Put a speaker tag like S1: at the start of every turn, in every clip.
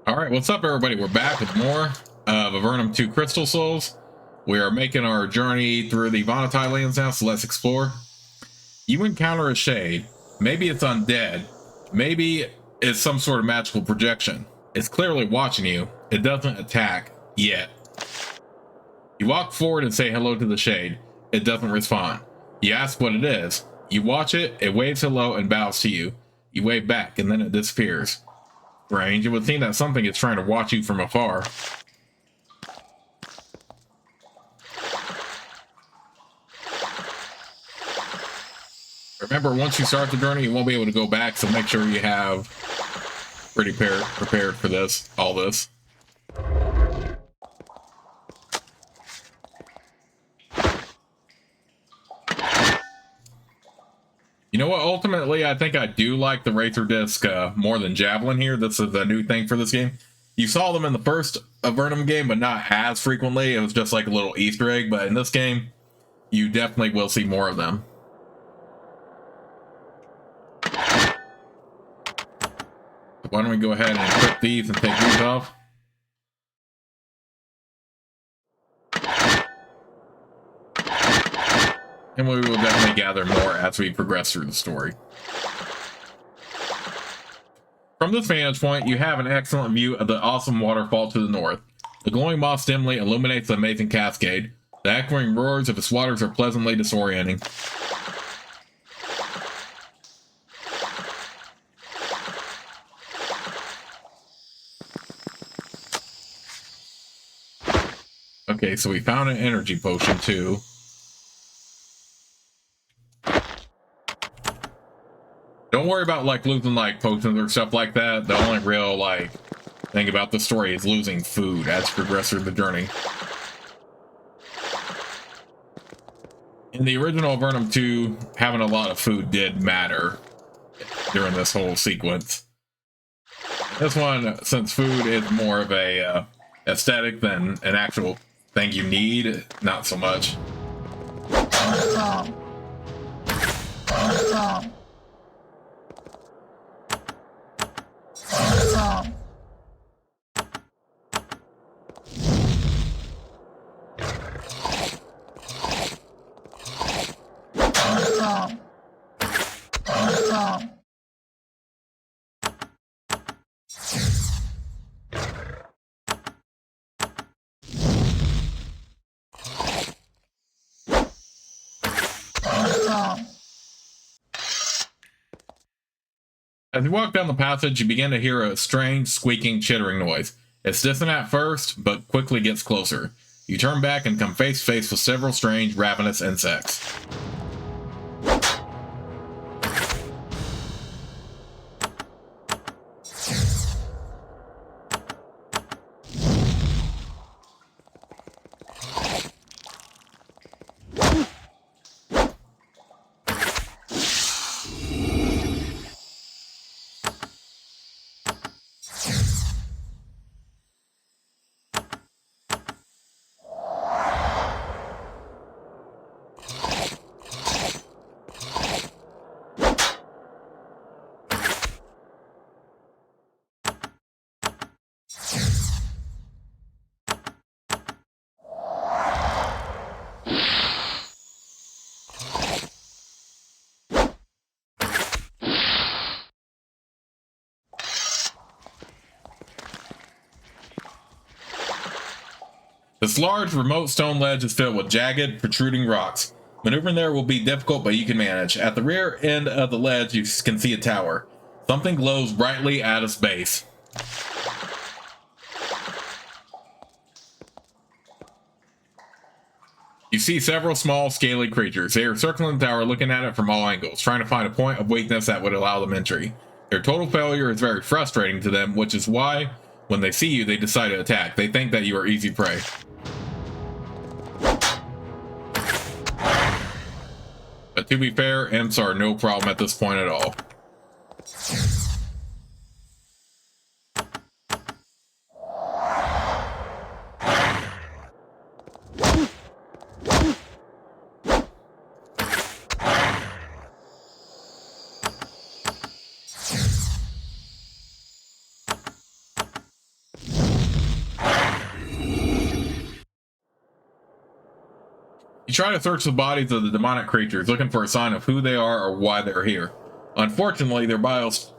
S1: All right, what's up, everybody? We're back with more of Avernum 2 Crystal Souls. We are making our journey through the Vahnatai lands now, so let's explore. You encounter a shade. Maybe it's undead. Maybe it's some sort of magical projection. It's clearly watching you. It doesn't attack yet. You walk forward and say hello to the shade. It doesn't respond. You ask what it is. You watch it. It waves hello and bows to you. You wave back, and then it disappears. Strange, it would seem that something is trying to watch you from afar. Remember, once you start the journey, you won't be able to go back, so make sure you have prepared for this, all this. You know what? Ultimately, I think I do like the Razor Disc more than Javelin here. This is a new thing for this game. You saw them in the first Avernum game, but not as frequently. It was just like a little Easter egg. But in this game, you definitely will see more of them. Why don't we go ahead and equip these and take these off? And we will definitely gather more as we progress through the story. From this vantage point, you have an excellent view of the awesome waterfall to the north. The glowing moss dimly illuminates the amazing cascade. The echoing roars of its waters are pleasantly disorienting. Okay, so we found an energy potion too. Don't worry about like losing like potions or stuff like that. The only real like thing about the story is losing food as you progress through the journey. In the original Avernum 2, having a lot of food did matter during this whole sequence. This one, since food is more of a aesthetic than an actual thing you need, not so much. As you walk down the passage, you begin to hear a strange, squeaking, chittering noise. It's distant at first, but quickly gets closer. You turn back and come face to face with several strange, ravenous insects. This large, remote stone ledge is filled with jagged, protruding rocks. Maneuvering there will be difficult, but you can manage. At the rear end of the ledge, you can see a tower. Something glows brightly at its base. You see several small, scaly creatures. They are circling the tower, looking at it from all angles, trying to find a point of weakness that would allow them entry. Their total failure is very frustrating to them, which is why, when they see you, they decide to attack. They think that you are easy prey. But to be fair, imps are no problem at this point at all. You try to search the bodies of the demonic creatures, looking for a sign of who they are or why they're here. Unfortunately, their bodies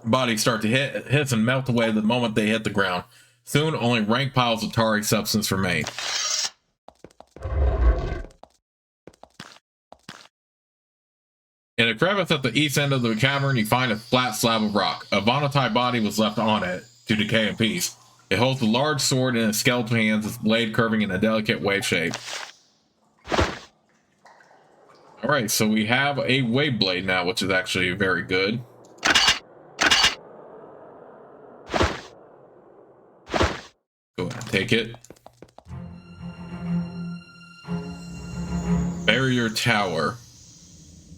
S1: start to hiss and melt away the moment they hit the ground. Soon, only rank piles of tarry substance remain. In a crevice at the east end of the cavern, you find a flat slab of rock. A Vahnatai body was left on it to decay in peace. It holds a large sword in its skeletal hands, its blade curving in a delicate wave shape. Alright, so we have a wave blade now, which is actually very good. Go ahead and take it. Barrier Tower.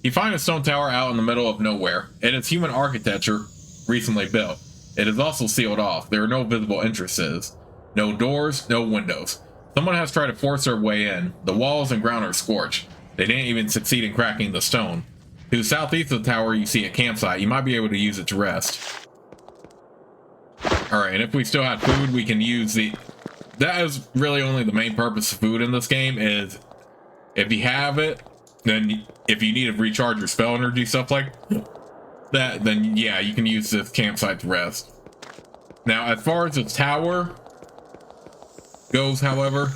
S1: You find a stone tower out in the middle of nowhere. It is human architecture, recently built. It is also sealed off. There are no visible entrances. No doors, no windows. Someone has tried to force their way in. The walls and ground are scorched. They didn't even succeed in cracking the stone. To the southeast of the tower, you see a campsite. You might be able to use it to rest. Alright, and if we still have food, we can use the... That is really only the main purpose of food in this game, is if you have it, then if you need to recharge your spell energy, stuff like that, then yeah, you can use this campsite to rest. Now, as far as the tower goes, however,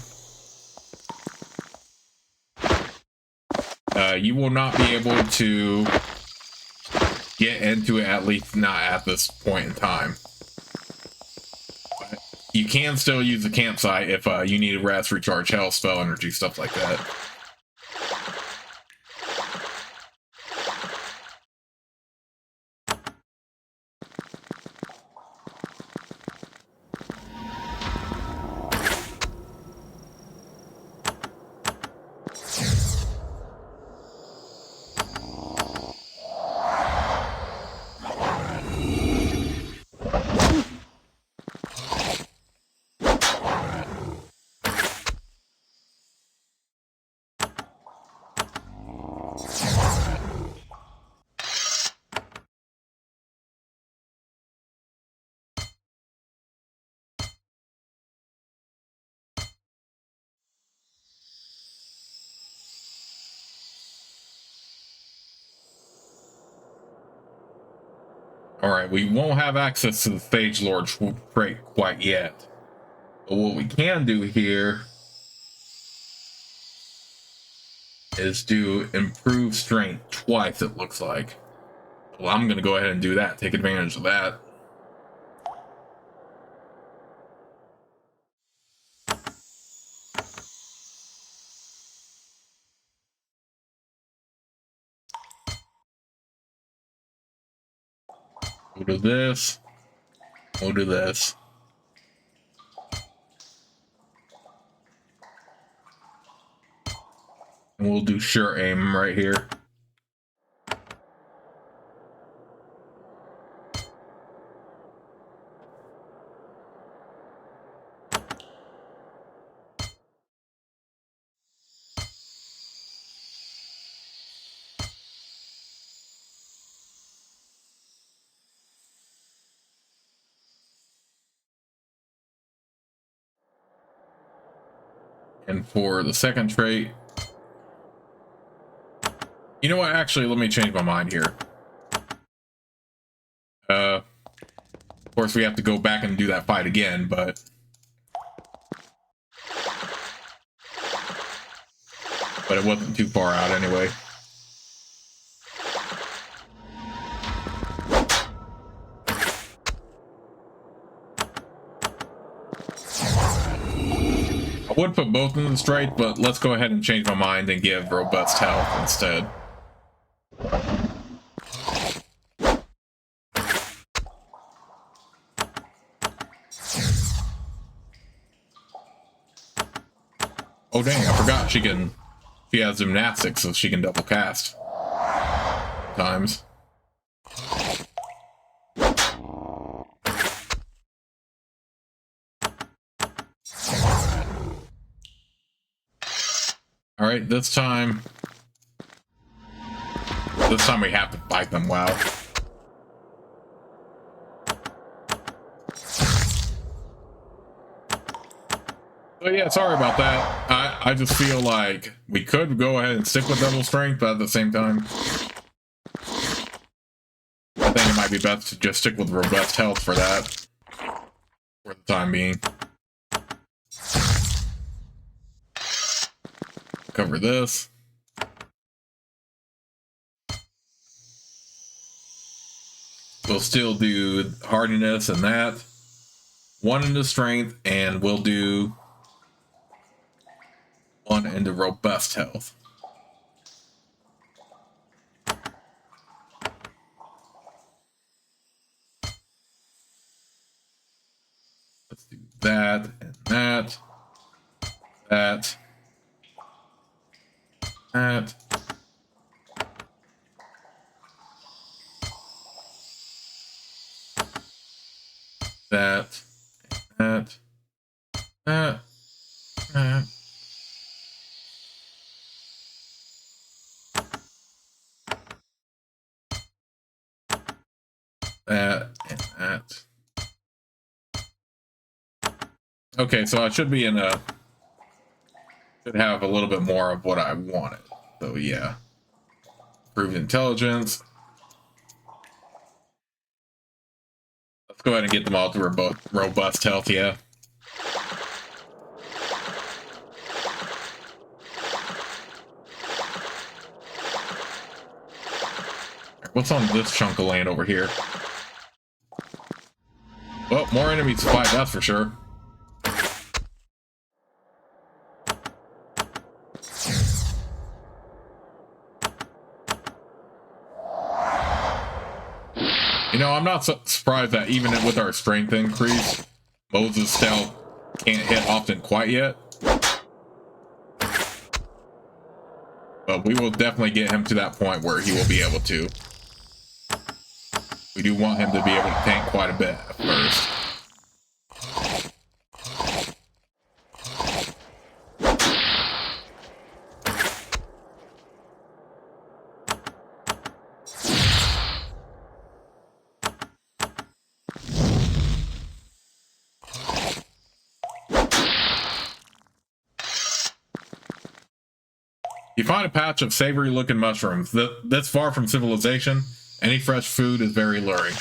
S1: you will not be able to get into it, at least not at this point in time. You can still use the campsite if you need to rest, recharge health, spell energy, stuff like that. Alright, we won't have access to the Sage Lord trait quite yet. But what we can do here is do improve strength twice, it looks like. Well, I'm going to go ahead and do that, take advantage of that. We'll do this. We'll do this. And we'll do sure aim right here. And for the second trait, you know what? Actually, let me change my mind here. Of course, we have to go back and do that fight again, but it wasn't too far out anyway. I would put both in the straight, but let's go ahead and change my mind and give robust health instead. Oh dang, I forgot she has gymnastics, so she can double cast times. All right, this time we have to fight them well. So yeah, sorry about that. I just feel like we could go ahead and stick with double strength, but at the same time, I think it might be best to just stick with robust health for that, for the time being. Cover this. We'll still do hardiness and that. 1 into strength, and we'll do 1 into robust health. Let's do that and that. That. That. That. That. That. That. That and that. Okay, so I should be in a... should have a little bit more of what I wanted. So yeah. Improved intelligence. Let's go ahead and get them all to robust health, yeah. What's on this chunk of land over here? Well, more enemies to fight, that's for sure. You know, I'm not so surprised that even with our strength increase, Moses still can't hit often quite yet. But we will definitely get him to that point where he will be able to. We do want him to be able to tank quite a bit at first. You find a patch of savory looking mushrooms. That's far from civilization. Any fresh food is very alluring.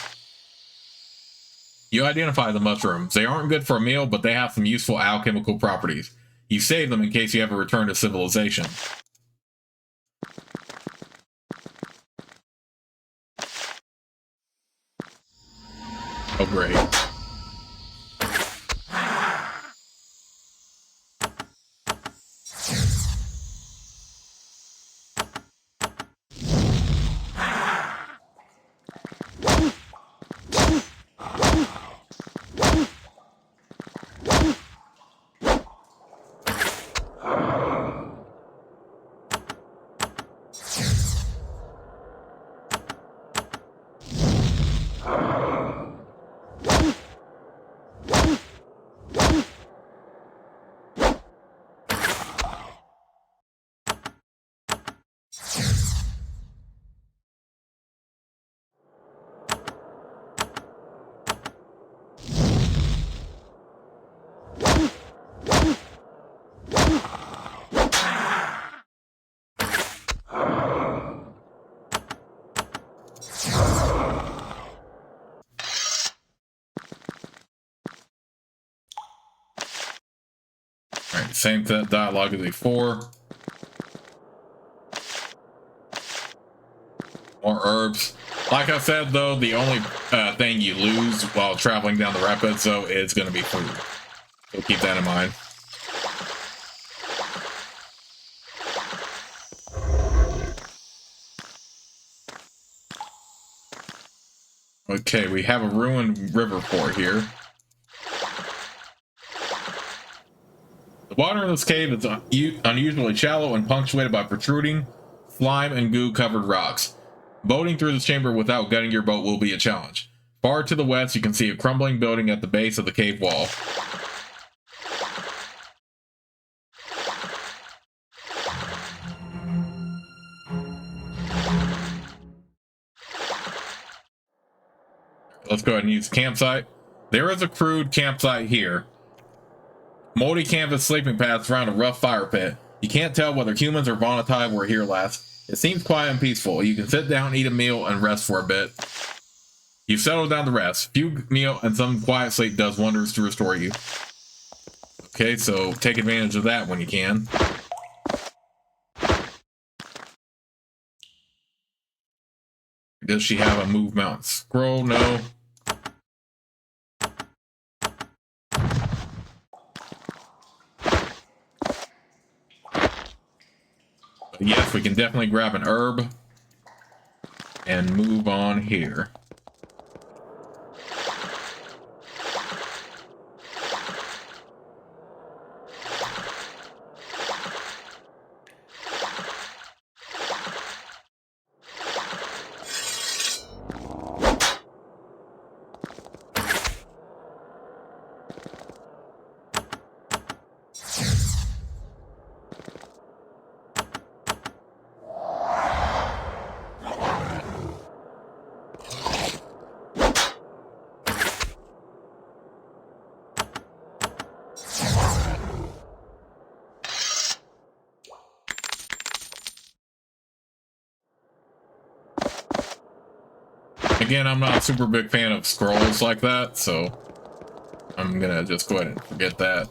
S1: You identify the mushrooms. They aren't good for a meal, but they have some useful alchemical properties. You save them in case you ever return to civilization. Oh, great. Alright, same dialogue as before. More herbs. Like I said, though, the only thing you lose while traveling down the rapids, though, is going to be food. So keep that in mind. Okay, we have a ruined river fort here. The water in this cave is unusually shallow and punctuated by protruding, slime and goo-covered rocks. Boating through this chamber without gutting your boat will be a challenge. Far to the west, you can see a crumbling building at the base of the cave wall. Let's go ahead and use the campsite. There is a crude campsite here. Moldy canvas sleeping paths around a rough fire pit. You can't tell whether humans or Vahnatai were here last. It seems quiet and peaceful. You can sit down, eat a meal, and rest for a bit. You've settled down to rest. Few meal and some quiet sleep does wonders to restore you. Okay, so take advantage of that when you can. Does she have a move mountain scroll? No. But yes, we can definitely grab an herb and move on here. Again, I'm not a super big fan of scrolls like that, so I'm gonna just go ahead and forget that.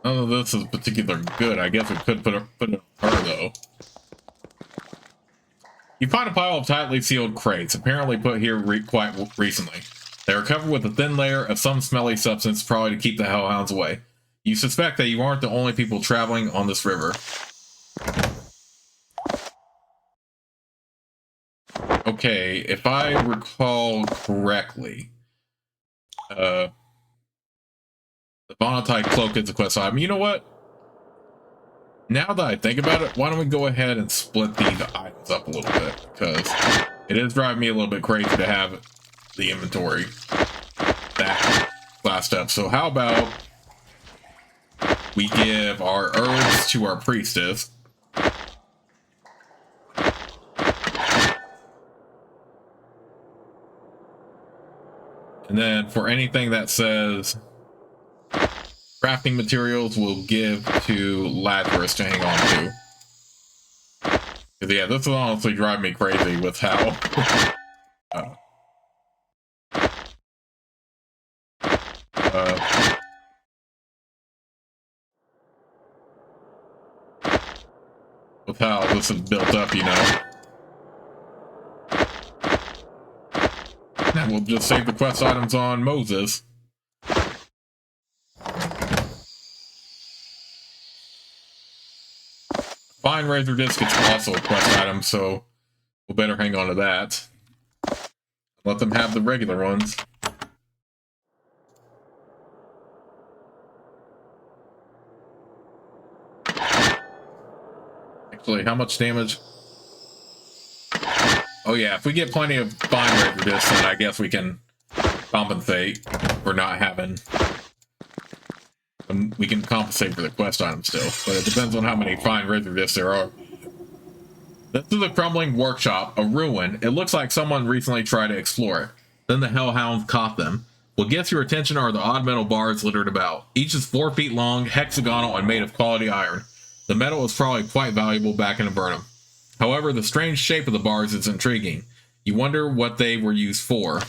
S1: None of this is particularly good. I guess we could put it on her, though. You find a pile of tightly sealed crates, apparently put here quite recently. They are covered with a thin layer of some smelly substance, probably to keep the hellhounds away. You suspect that you aren't the only people traveling on this river. Okay, if I recall correctly, the Vahnatai cloak is a quest item. You know what? Now that I think about it, why don't we go ahead and split these items up a little bit? Because it is driving me a little bit crazy to have the inventory that classed up. So how about we give our herbs to our priestess. And then for anything that says crafting materials, we'll give to Lazarus to hang on to. Because yeah, this will honestly drive me crazy with how with how this is built up, you know. And we'll just save the quest items on Moses. Fine Razor Disc is also a quest item, so we'll better hang on to that. Let them have the regular ones. Actually, how much damage? Oh yeah, if we get plenty of Fine Razor Discs, then I guess we can compensate for not having... We can compensate for the quest item still, but it depends on how many Fine Razor Discs there are. This is a crumbling workshop, a ruin. It looks like someone recently tried to explore it. Then the hellhounds caught them. What gets your attention are the odd metal bars littered about. Each is 4 feet long, hexagonal, and made of quality iron. The metal is probably quite valuable back in Avernum. However, the strange shape of the bars is intriguing. You wonder what they were used for.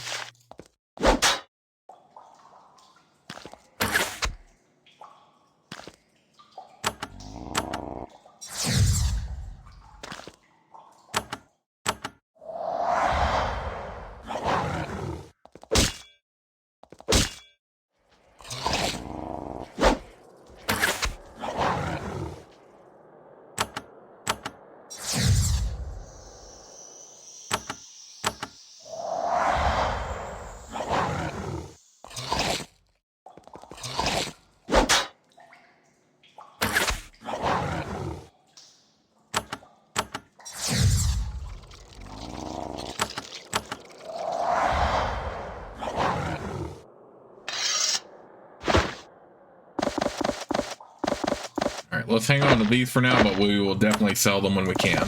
S1: let's hang on to these for now, but we will definitely sell them when we can.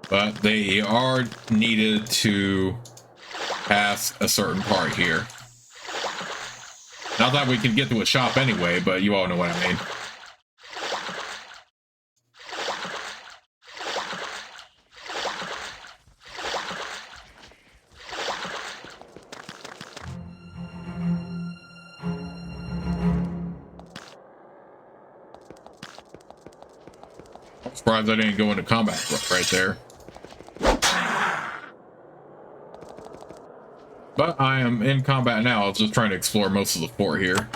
S1: But they are needed to pass a certain part here. Not that we can get to a shop anyway, but you all know what I mean. I'm surprised I didn't go into combat right there. But I am in combat now. I was just trying to explore most of the fort here.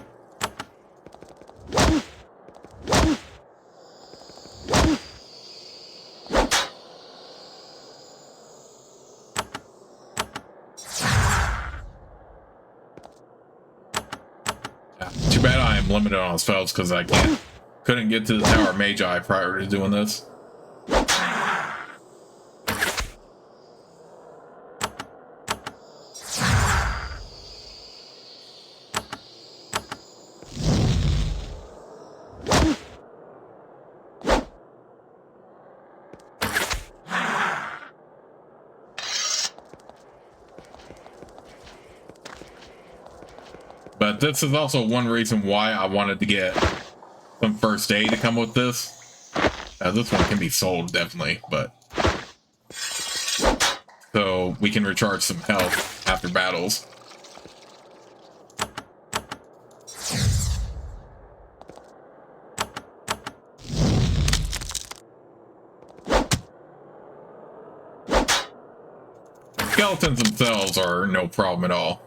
S1: Too bad I am limited on spells because I couldn't get to the Tower of Magi prior to doing this. But this is also one reason why I wanted to get some first aid to come with this. This one can be sold, definitely, but... So we can recharge some health after battles. Skeletons themselves are no problem at all.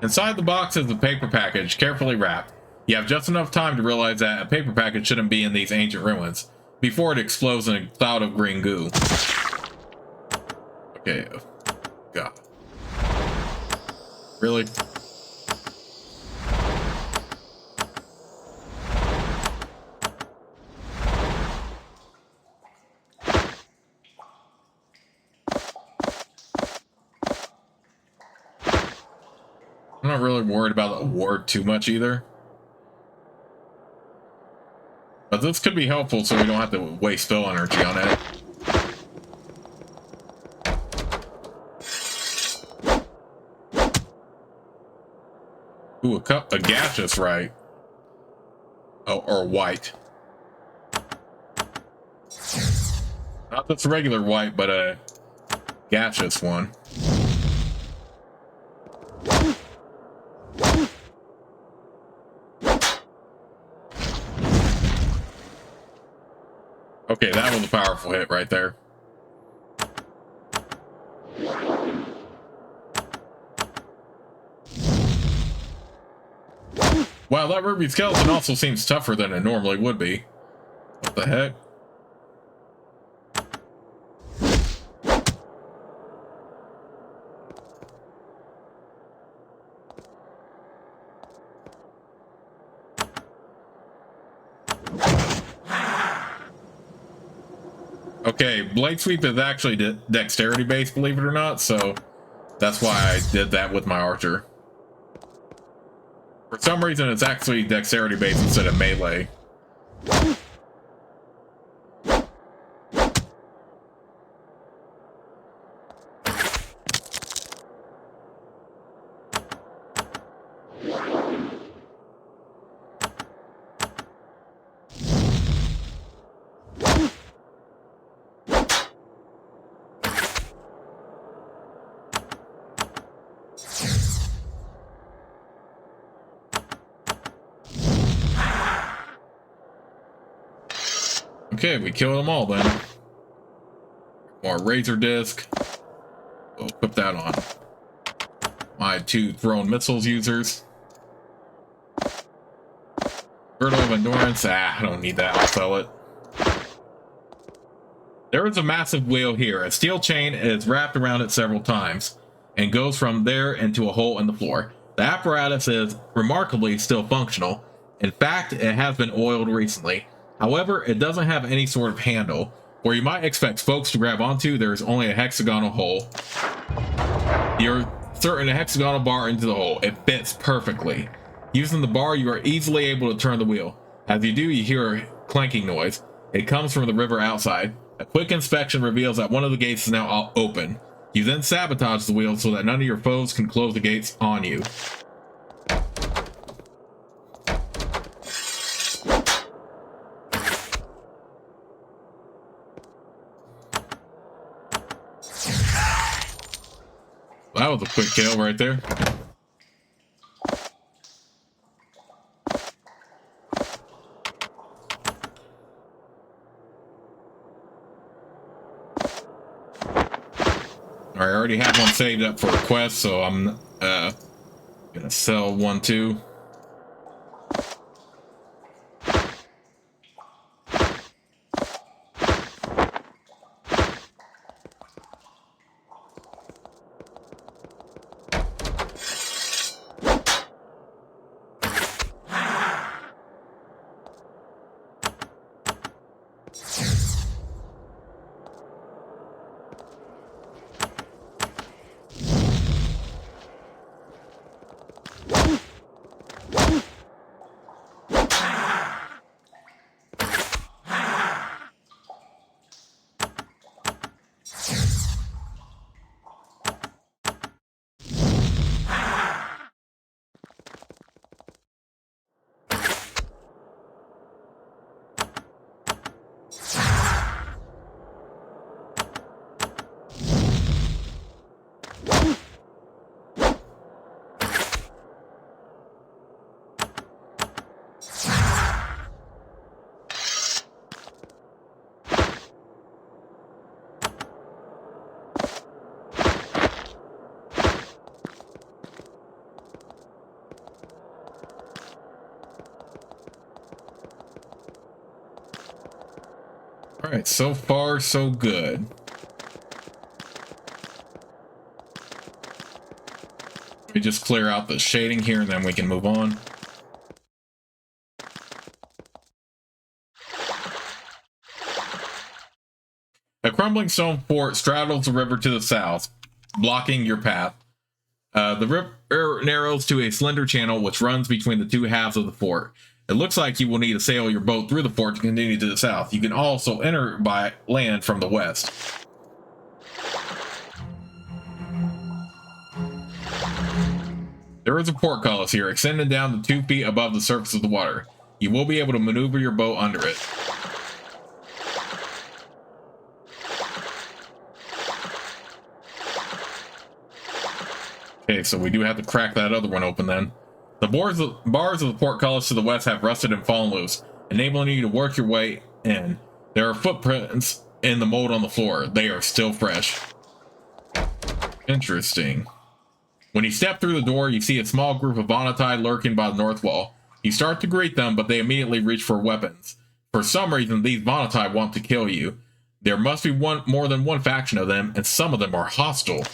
S1: Inside the box is a paper package, carefully wrapped. You have just enough time to realize that a paper package shouldn't be in these ancient ruins, before it explodes in a cloud of green goo. Okay. God. Really? I'm not really worried about the ward too much either. But this could be helpful so we don't have to waste spell energy on it. Ooh, a gaseous, right? Oh, or white. Not this regular white, but a gaseous one. Okay, that was a powerful hit right there. Wow, that ruby skeleton also seems tougher than it normally would be. What the heck? Okay, Blade Sweep is actually dexterity based, believe it or not, so that's why I did that with my archer. For some reason, it's actually dexterity based instead of melee. Okay, we killed them all then. More razor disc. We'll put that on my 2 thrown missiles users. Girdle of endurance. I don't need that. I'll sell it. There is a massive wheel here. A steel chain is wrapped around it several times. and goes from there into a hole in the floor. The apparatus is remarkably still functional. In fact, it has been oiled recently. However, it doesn't have any sort of handle. Where you might expect folks to grab onto, there is only a hexagonal hole. You're inserting a hexagonal bar into the hole. It fits perfectly. Using the bar, you are easily able to turn the wheel. As you do, you hear a clanking noise. It comes from the river outside. A quick inspection reveals that one of the gates is now open. You then sabotage the wheel so that none of your foes can close the gates on you. That was a quick kill right there. I already have one saved up for a quest, so I'm gonna sell one too. All right, so far so good. We just clear out the shading here and then we can move on. A crumbling stone fort straddles the river to the south, blocking your path. The river narrows to a slender channel which runs between the two halves of the fort. It looks like you will need to sail your boat through the fort to continue to the south. You can also enter by land from the west. There is a portcullis here, extending down to 2 feet above the surface of the water. You will be able to maneuver your boat under it. Okay, so we do have to crack that other one open then. The bars of the portcullis to the west have rusted and fallen loose, enabling you to work your way in. There are footprints in the mold on the floor. They are still fresh. Interesting. When you step through the door, you see a small group of Vahnatai lurking by the north wall. You start to greet them, but they immediately reach for weapons. For some reason, these Vahnatai want to kill you. There must be more than one faction of them, and some of them are hostile.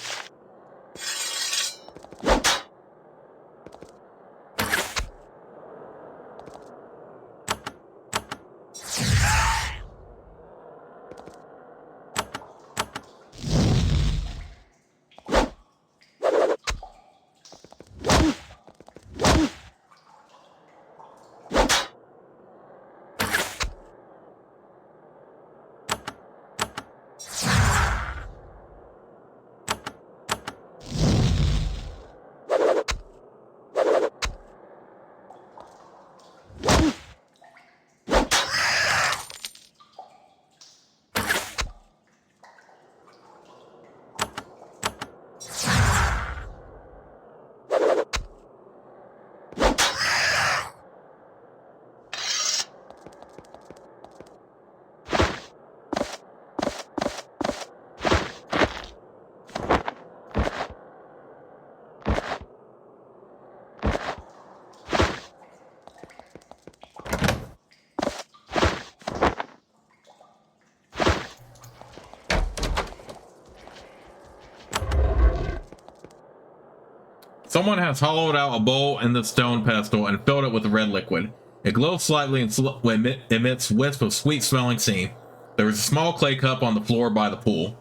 S1: Someone has hollowed out a bowl in the stone pedestal and filled it with the red liquid. It glows slightly and emits wisps of sweet-smelling steam. There is a small clay cup on the floor by the pool.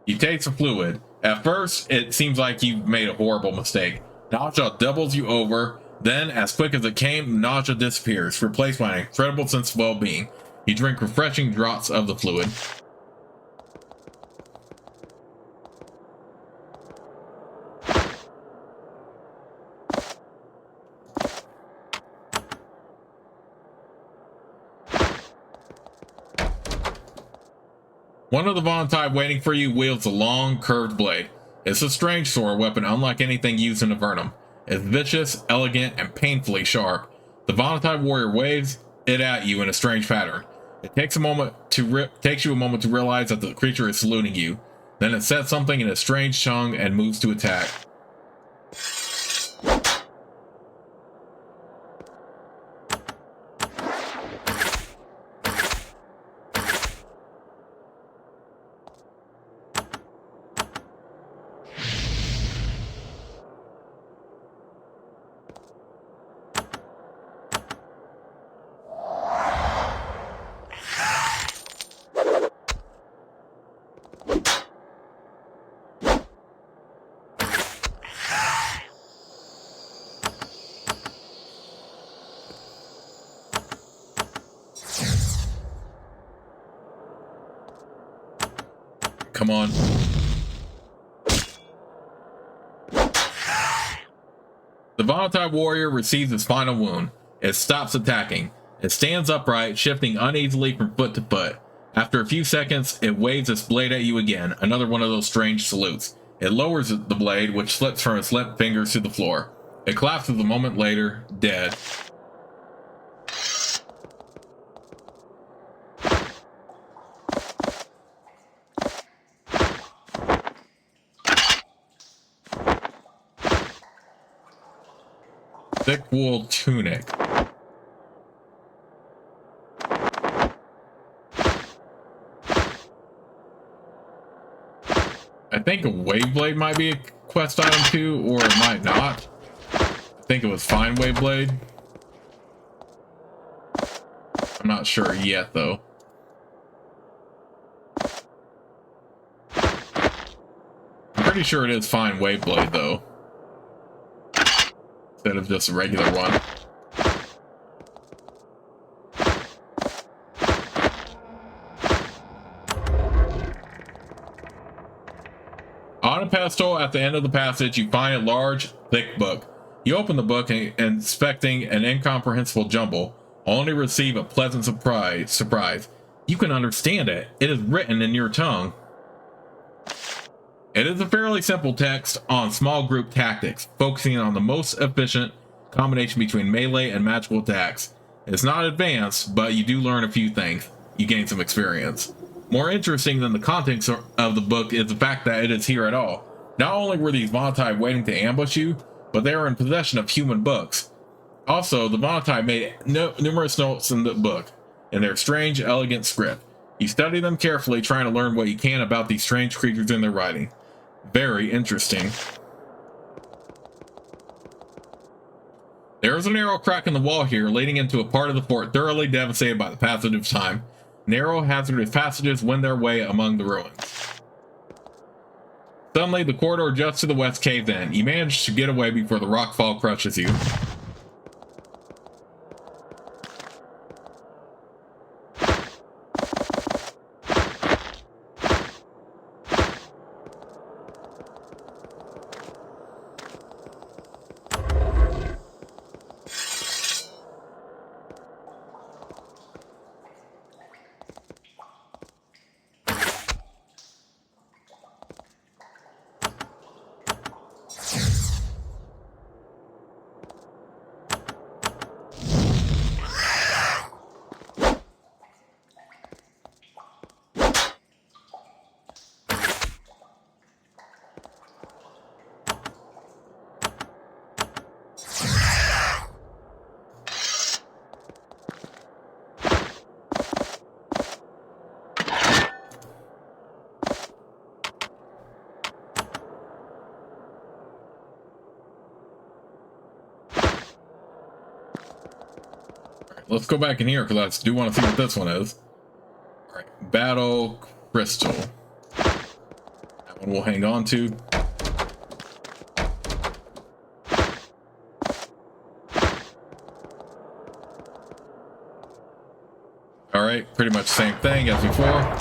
S1: You taste the fluid. At first, it seems like you've made a horrible mistake. Nausea doubles you over. Then, as quick as it came, nausea disappears, replaced by an incredible sense of well-being. You drink refreshing draughts of the fluid. One of the Vahnatai waiting for you wields a long, curved blade. It's a strange sword weapon unlike anything used in Avernum. It's vicious, elegant, and painfully sharp. The Vahnatai warrior waves it at you in a strange pattern. It takes you a moment to realize that the creature is saluting you. Then it says something in a strange tongue and moves to attack. Come on. The Vahnatai warrior receives its final wound. It stops attacking. It stands upright, shifting uneasily from foot to foot. After a few seconds, it waves its blade at you again, another one of those strange salutes. It lowers the blade, which slips from its limp fingers to the floor. It collapses a moment later, dead. Thick wool tunic. I think a wave blade might be a quest item too, or it might not. I think it was fine wave blade. I'm not sure yet though. I'm pretty sure it is fine wave blade though, instead of just a regular one. On a pedestal at the end of the passage, you find a large, thick book. You open the book and, inspecting an incomprehensible jumble, only receive a pleasant surprise. You can understand it. It is written in your tongue. It is a fairly simple text on small group tactics, focusing on the most efficient combination between melee and magical attacks. It's not advanced, but you do learn a few things. You gain some experience. More interesting than the contents of the book is the fact that it is here at all. Not only were these Vahnatai waiting to ambush you, but they are in possession of human books. Also, the Vahnatai made numerous notes in the book, in their strange, elegant script. You study them carefully, trying to learn what you can about these strange creatures in their writing. Very interesting. There is a narrow crack in the wall here, leading into a part of the fort thoroughly devastated by the passage of time. Narrow, hazardous passages wend their way among the ruins. Suddenly, the corridor just to the west caves in. You manage to get away before the rockfall crushes you. let's go back in here because I do want to see what this one is. All right, battle crystal. That one we'll hang on to. All right, pretty much the same thing as before.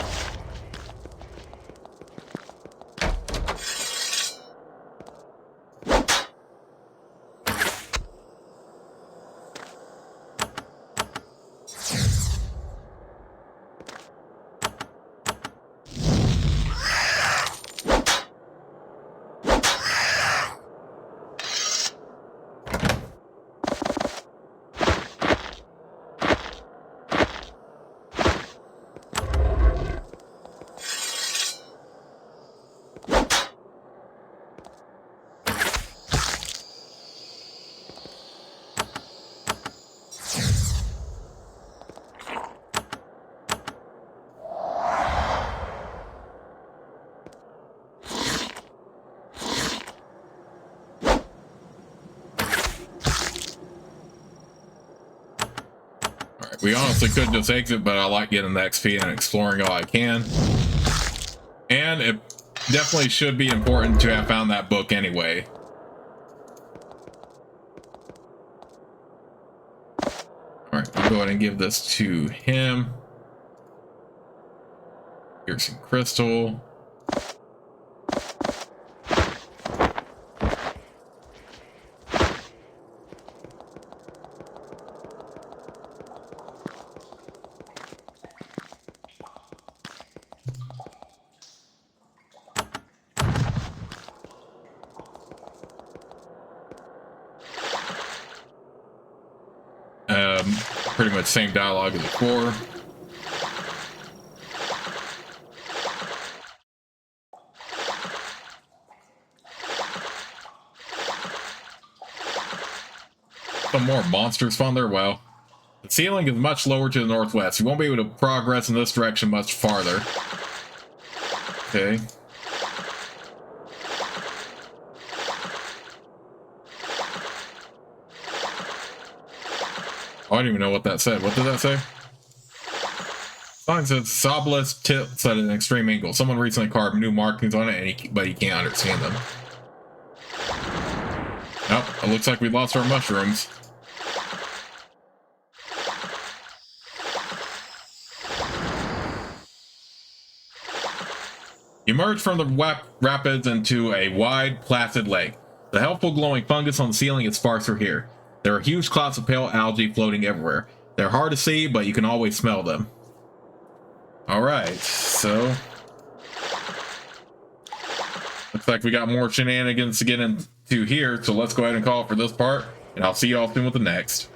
S1: We honestly could just exit, but I like getting the XP and exploring all I can. And it definitely should be important to have found that book anyway. Alright, we'll go ahead and give this to him. Here's some crystal. Pretty much same dialogue as before. Some more monsters spawn there. Well, the ceiling is much lower to the northwest. You won't be able to progress in this direction much farther. Okay. I don't even know what that said. What did that say? Sign says obelisk tips at an extreme angle. Someone recently carved new markings on it, but you can't understand them. Oh, it looks like we lost our mushrooms. You emerge from the rapids into a wide, placid lake. The helpful glowing fungus on the ceiling is sparse through here. There are huge clouds of pale algae floating everywhere. They're hard to see, but you can always smell them. Alright, so... looks like we got more shenanigans to get into here, so let's go ahead and call it for this part, and I'll see you all soon with the next.